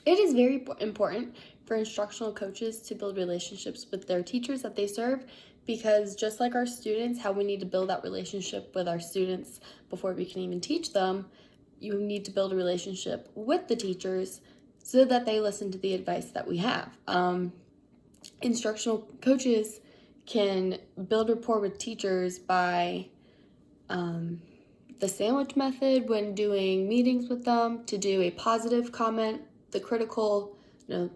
It is very important for instructional coaches to build relationships with their teachers that they serve, because just like our students, how we need to build that relationship with our students before we can even teach them, you need to build a relationship with the teachers so that they listen to the advice that we have. Instructional coaches can build rapport with teachers by the sandwich method when doing meetings with them, to do a positive comment, the critical, the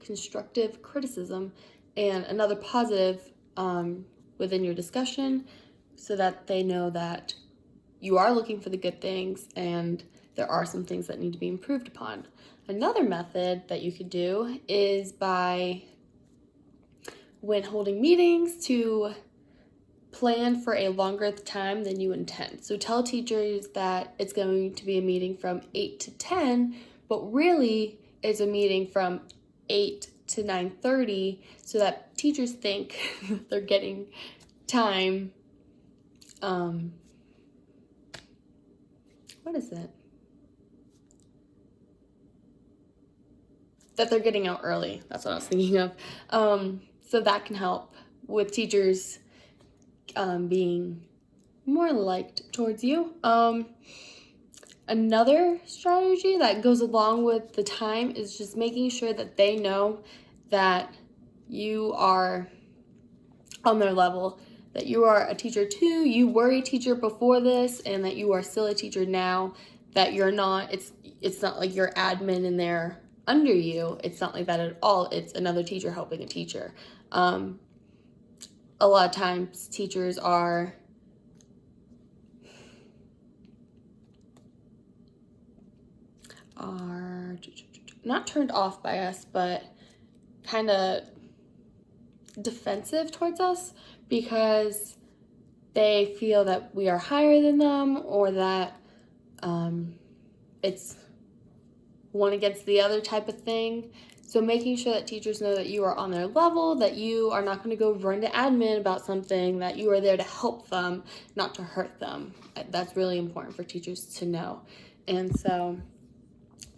constructive criticism, and another positive within your discussion, so that they know that you are looking for the good things and there are some things that need to be improved upon. Another method that you could do is by, when holding meetings, to plan for a longer time than you intend. So tell teachers that it's going to be a meeting from 8 to 10, but really it's a meeting from 8 to 9:30, so that teachers think they're getting time. What is it? That they're getting out early. That's what I was thinking of. So that can help with teachers being more liked towards you. Another strategy that goes along with the time is just making sure that they know that you are on their level, that you are a teacher too, you were a teacher before this, and that you are still a teacher now, that you're not, it's not like you're admin in there under you. It's not like that at all. It's another teacher helping a teacher. A lot of times teachers are not turned off by us, but kind of defensive towards us, because they feel that we are higher than them, or that it's one against the other type of thing. So making sure that teachers know that you are on their level, that you are not going to go run to admin about something, that you are there to help them, not to hurt them. That's really important for teachers to know. And so,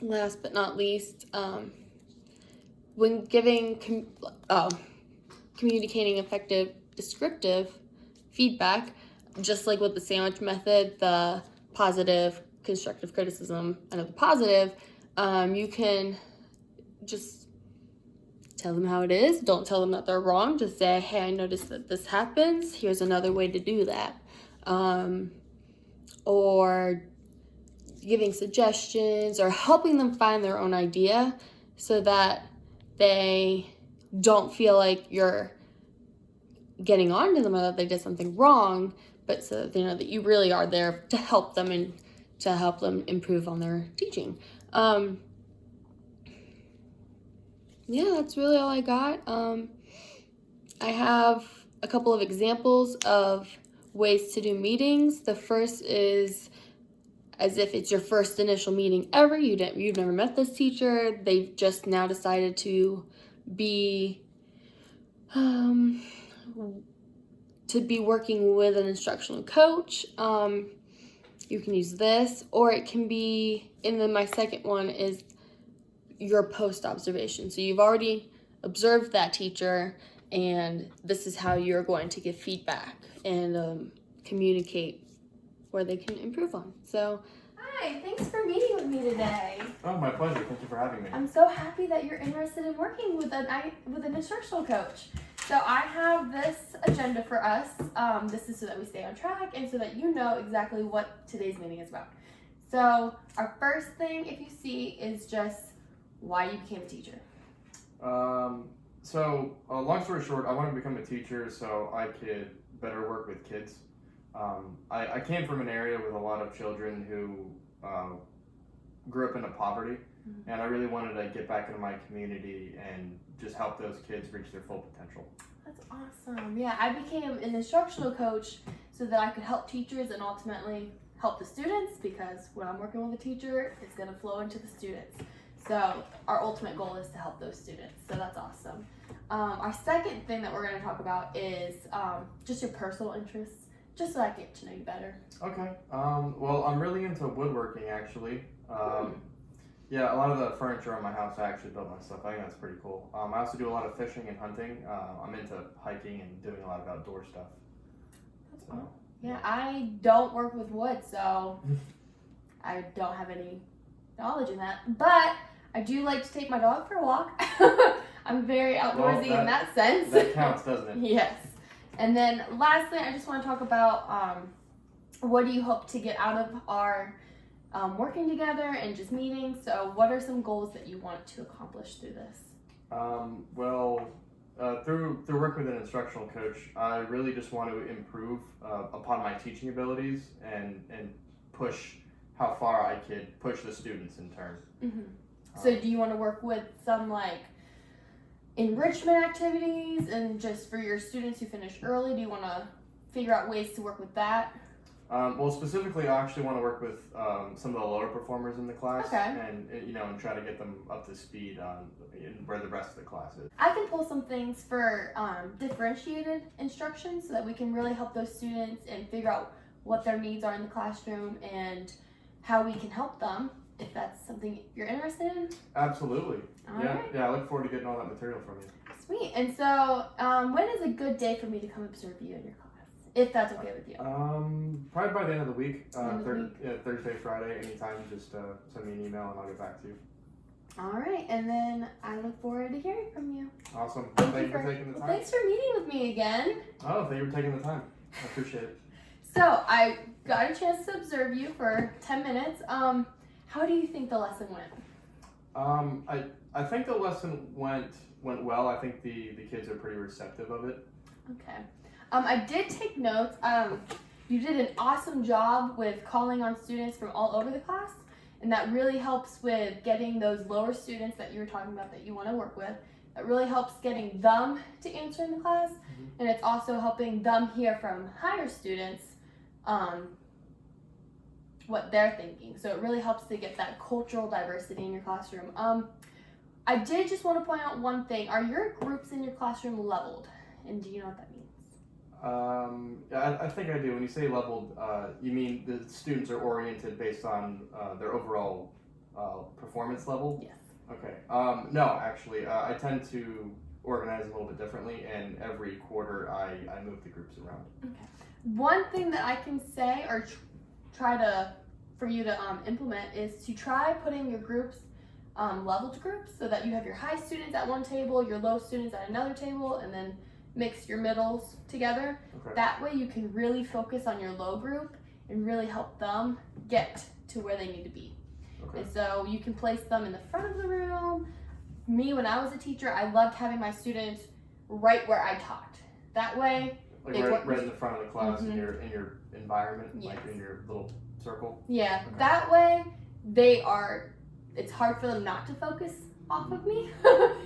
last but not least, when communicating effective descriptive feedback, just like with the sandwich method, the positive, constructive criticism, and the positive, you can just tell them how it is. Don't tell them that they're wrong. Just say, hey, I noticed that this happens. Here's another way to do that. Or giving suggestions, or helping them find their own idea, so that they don't feel like you're getting on to them or that they did something wrong, but so that they know that you really are there to help them and to help them improve on their teaching. Yeah, that's really all I got. I have a couple of examples of ways to do meetings. The first is as if it's your first initial meeting ever. You've never met this teacher. They've just now decided to be working with an instructional coach. You can use this, or it can be, and then my second one is your post observation. So you've already observed that teacher, and this is how you're going to give feedback and communicate where they can improve on. So, hi, thanks for meeting with me today. Oh, my pleasure. Thank you for having me. I'm so happy that you're interested in working with an instructional coach. So I have this agenda for us. This is so that we stay on track and so that you know exactly what today's meeting is about. So our first thing, if you see, is just why you became a teacher. Long story short, I wanted to become a teacher so I could better work with kids. I came from an area with a lot of children who grew up into poverty, and I really wanted to get back into my community and just help those kids reach their full potential. That's awesome. Yeah, I became an instructional coach so that I could help teachers and ultimately help the students, because when I'm working with a teacher, it's going to flow into the students. So our ultimate goal is to help those students. So that's awesome. Our second thing that we're going to talk about is just your personal interests, just so I get to know you better. Okay. Well, I'm really into woodworking, actually. Yeah, a lot of the furniture on my house I actually built myself. I think that's pretty cool. I also do a lot of fishing and hunting. I'm into hiking and doing a lot of outdoor stuff. That's cool. Yeah, I don't work with wood, so I don't have any knowledge in that. But I do like to take my dog for a walk. I'm very outdoorsy in that sense. That counts, doesn't it? Yes. And then lastly, I just want to talk about what do you hope to get out of our working together and just meeting. So what are some goals that you want to accomplish through this? Through working with an instructional coach, I really just want to improve upon my teaching abilities and push how far I could push the students in turn. Mm-hmm. So do you want to work with some like enrichment activities and just for your students who finish early? Do you want to figure out ways to work with that? Specifically, I actually want to work with some of the lower performers in the class, okay. and try to get them up to speed on where the rest of the class is. I can pull some things for differentiated instruction so that we can really help those students and figure out what their needs are in the classroom and how we can help them. If that's something you're interested in. Absolutely. All right. Yeah. I look forward to getting all that material from you. Sweet. And so, when is a good day for me to come observe you in your class? If that's okay with you. Probably by the end of the week. Thursday, Friday, anytime. Just send me an email and I'll get back to you. All right, and then I look forward to hearing from you. Awesome. Thank you for taking the time. Thanks for meeting with me again. Oh, thank you for taking the time. I appreciate it. So I got a chance to observe you for 10 minutes. How do you think the lesson went? I think the lesson went well. I think the kids are pretty receptive of it. Okay. I did take notes. You did an awesome job with calling on students from all over the class, and that really helps with getting those lower students that you were talking about that you want to work with. That really helps getting them to answer in the class, and it's also helping them hear from higher students what they're thinking. So it really helps to get that cultural diversity in your classroom. I did just want to point out one thing. Are your groups in your classroom leveled? And do you know what that means? I think I do. When you say leveled, you mean the students are oriented based on their overall performance level? Yes. Okay. No, actually, I tend to organize a little bit differently, and every quarter I move the groups around. Okay. One thing that I can say or for you to implement is to try putting your groups leveled groups so that you have your high students at one table, your low students at another table, and then mix your middles together. Okay. That way you can really focus on your low group and really help them get to where they need to be. Okay. And so you can place them in the front of the room. Me, when I was a teacher, I loved having my students right where I taught. That way, right in the front of the class, in your environment, yes. like in your little circle. Yeah, okay. That way it's hard for them not to focus off of me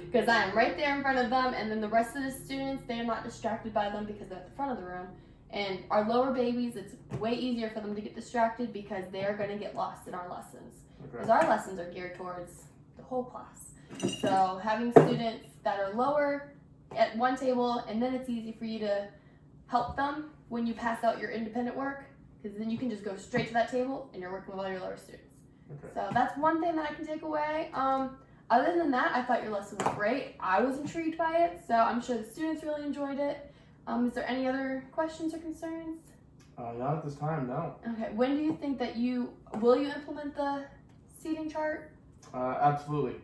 because I am right there in front of them, and then the rest of the students, they are not distracted by them because they're at the front of the room. And our lower babies, it's way easier for them to get distracted because they are going to get lost in our lessons. Because our lessons are geared towards the whole class. So having students that are lower at one table, and then it's easy for you to help them when you pass out your independent work, because then you can just go straight to that table and you're working with all your lower students. Okay. So that's one thing that I can take away. Other than that, I thought your lesson was great. I was intrigued by it, so I'm sure the students really enjoyed it. Is there any other questions or concerns? Not at this time, no. Okay, when do you think that will you implement the seating chart? Absolutely.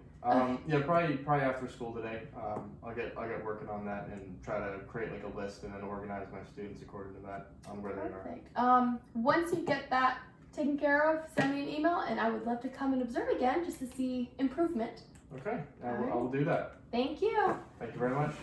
Yeah, probably after school today. I'll get working on that and try to create like a list and then organize my students according to that on where they are. Perfect. Once you get that taken care of, send me an email, and I would love to come and observe again just to see improvement. Okay, I will do that. Thank you. Thank you very much.